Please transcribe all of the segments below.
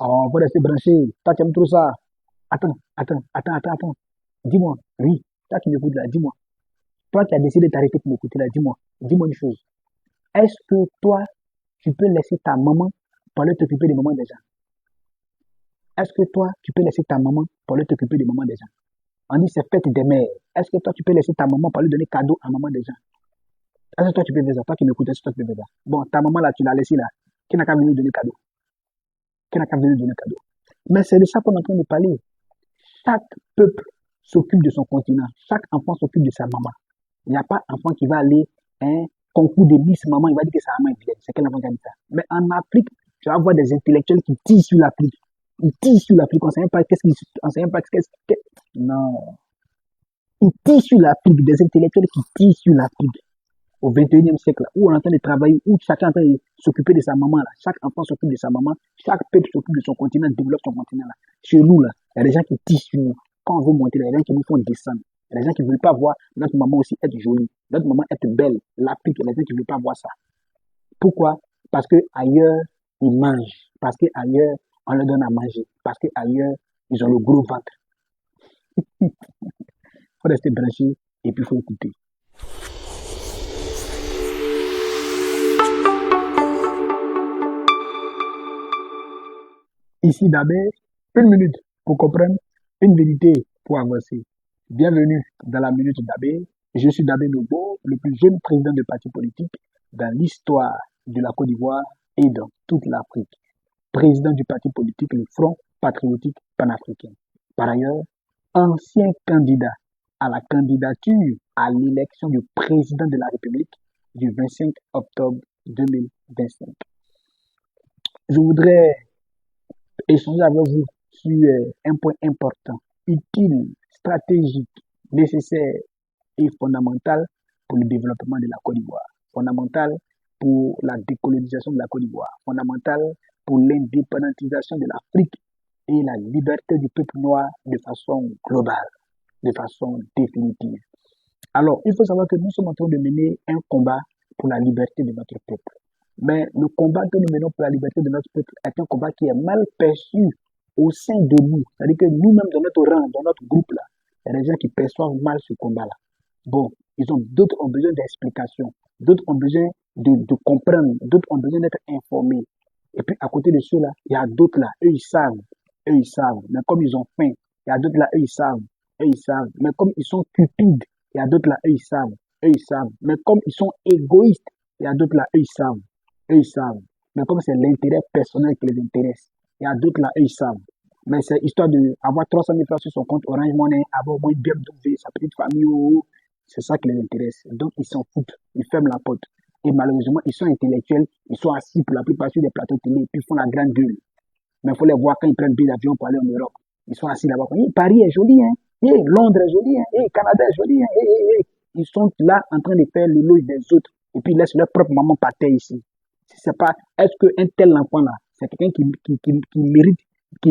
Oh, faut rester branché. Toi, tu aimes trop ça. Attends. Dis-moi, oui, toi qui m'écoutes là, dis-moi. Toi qui as décidé d'arrêter de m'écouter là, dis-moi. Dis-moi une chose. Est-ce que toi, tu peux laisser ta maman pour aller t'occuper des mamans des gens? Est-ce que toi, tu peux laisser ta maman pour aller t'occuper des mamans des gens? On dit c'est fête des mères. Est-ce que toi, tu peux laisser ta maman pour aller donner cadeau à maman des gens? Est-ce que toi, tu peux faire ça? Toi qui m'écoutes, est-ce que toi, tu peux faire ça? Bon, ta maman là, tu l'as laissée là. Qui n'a qu'à venir donner cadeau? Qui n'a qu'à venir donner cadeau? Mais c'est de ça qu'on est en train de parler. Chaque peuple s'occupe de son continent. Chaque enfant s'occupe de sa maman. Il n'y a pas d'enfant qui va aller un concours de Miss Maman, il va dire que sa maman est bien. C'est quel enfant qui a dit ça? Mais en Afrique, tu vas voir des intellectuels qui tirent sur l'Afrique. Ils tirent sur l'Afrique. On ne sait même pas qu'est-ce qu'ils... On sait même pas qu'est-ce que... Non. Ils tirent sur l'Afrique. Des intellectuels qui tirent sur l'Afrique. Au 21e siècle, où on est en train de travailler, où chacun est en train de s'occuper de sa maman, là. Chaque enfant s'occupe de sa maman, chaque peuple s'occupe de son continent, développe son continent, là. Chez nous, là, il y a des gens qui tissent sur nous. Quand on veut monter, il y a des gens qui nous font descendre. Il y a des gens qui ne veulent pas voir notre maman aussi être jolie, notre maman être belle. L'Afrique, il y a des gens qui ne veulent pas voir ça. Pourquoi? Parce que ailleurs, ils mangent. Parce que ailleurs, on leur donne à manger. Parce que ailleurs, ils ont le gros ventre. Il faut rester branché et puis il faut écouter. Ici, d'abord, une minute pour comprendre, une vérité pour avancer. Bienvenue dans la minute d'Abbé. Je suis Dabé Nobo, le plus jeune président de parti politique dans l'histoire de la Côte d'Ivoire et dans toute l'Afrique. Président du parti politique le Front patriotique panafricain. Par ailleurs, ancien candidat à la candidature à l'élection du président de la République du 25 octobre 2025. Je voudrais échanger avec vous sur un point important, utile, stratégique, nécessaire et fondamental pour le développement de la Côte d'Ivoire, fondamental pour la décolonisation de la Côte d'Ivoire, fondamental pour l'indépendantisation de l'Afrique et la liberté du peuple noir de façon globale, de façon définitive. Alors, il faut savoir que nous sommes en train de mener un combat pour la liberté de notre peuple. Mais le combat que nous menons pour la liberté de notre peuple est un combat qui est mal perçu au sein de nous. C'est-à-dire que nous-mêmes, dans notre rang, dans notre groupe, là, il y a des gens qui perçoivent mal ce combat-là. Bon, d'autres ont besoin d'explications, d'autres ont besoin de comprendre, d'autres ont besoin d'être informés. Et puis, à côté de ceux-là, il y a d'autres là, eux, ils savent. Mais comme ils ont faim, il y a d'autres là, eux, ils savent. Mais comme ils sont cupides, il y a d'autres là, eux, ils savent. Mais comme ils sont égoïstes, il y a d'autres là, eux, ils savent. Mais comme c'est l'intérêt personnel qui les intéresse, il y a d'autres là, eux, ils savent. Mais c'est histoire d'avoir 300 000 francs sur son compte Orange Money, avoir au moins bien doublé sa petite famille, c'est ça qui les intéresse. Donc, ils s'en foutent, ils ferment la porte. Et malheureusement, ils sont intellectuels, ils sont assis pour la plupart sur des plateaux de télé, et puis ils font la grande gueule. Mais il faut les voir quand ils prennent billet d'avion pour aller en Europe. Ils sont assis là-bas. Paris est joli, hein. Londres est joli, hein. Canada est joli, hein. Ils sont là en train de faire l'éloge des autres. Et puis ils laissent leur propre maman par terre ici. C'est pas, est-ce qu'un tel enfant-là, c'est quelqu'un qui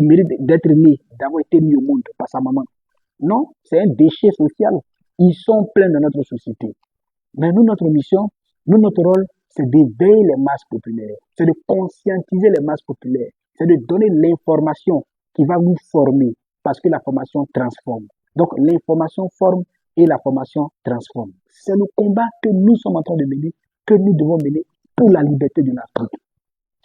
mérite d'être né, d'avoir été mis au monde par sa maman? Non, c'est un déchet social. Ils sont pleins dans notre société. Mais nous, notre mission, notre rôle, c'est d'éveiller les masses populaires, c'est de conscientiser les masses populaires, c'est de donner l'information qui va nous former, parce que la formation transforme. Donc, l'information forme et la formation transforme. C'est le combat que nous sommes en train de mener, que nous devons mener pour la liberté de l'Afrique.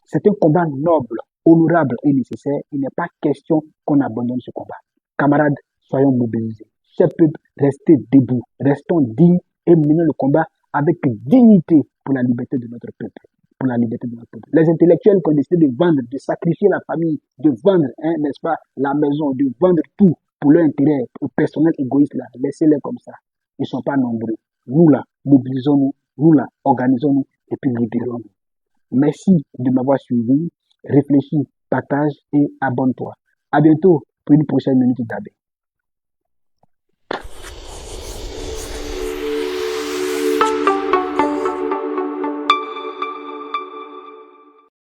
C'est un combat noble, honorable et nécessaire. Il n'est pas question qu'on abandonne ce combat. Camarades, soyons mobilisés. Chers peuples, restez debout, restons dignes et menons le combat avec dignité pour la liberté de notre peuple. Pour la liberté de notre peuple. Les intellectuels qui ont décidé de vendre, de sacrifier la famille, de vendre, n'est-ce pas, la maison, de vendre tout pour leur intérêt personnel égoïste, là, laissez-les comme ça. Ils ne sont pas nombreux. Nous là, mobilisons-nous, nous là, organisons-nous et puis libérons-nous. Merci de m'avoir suivi. Réfléchis, partage et abonne-toi. À bientôt pour une prochaine minute d'Abbé.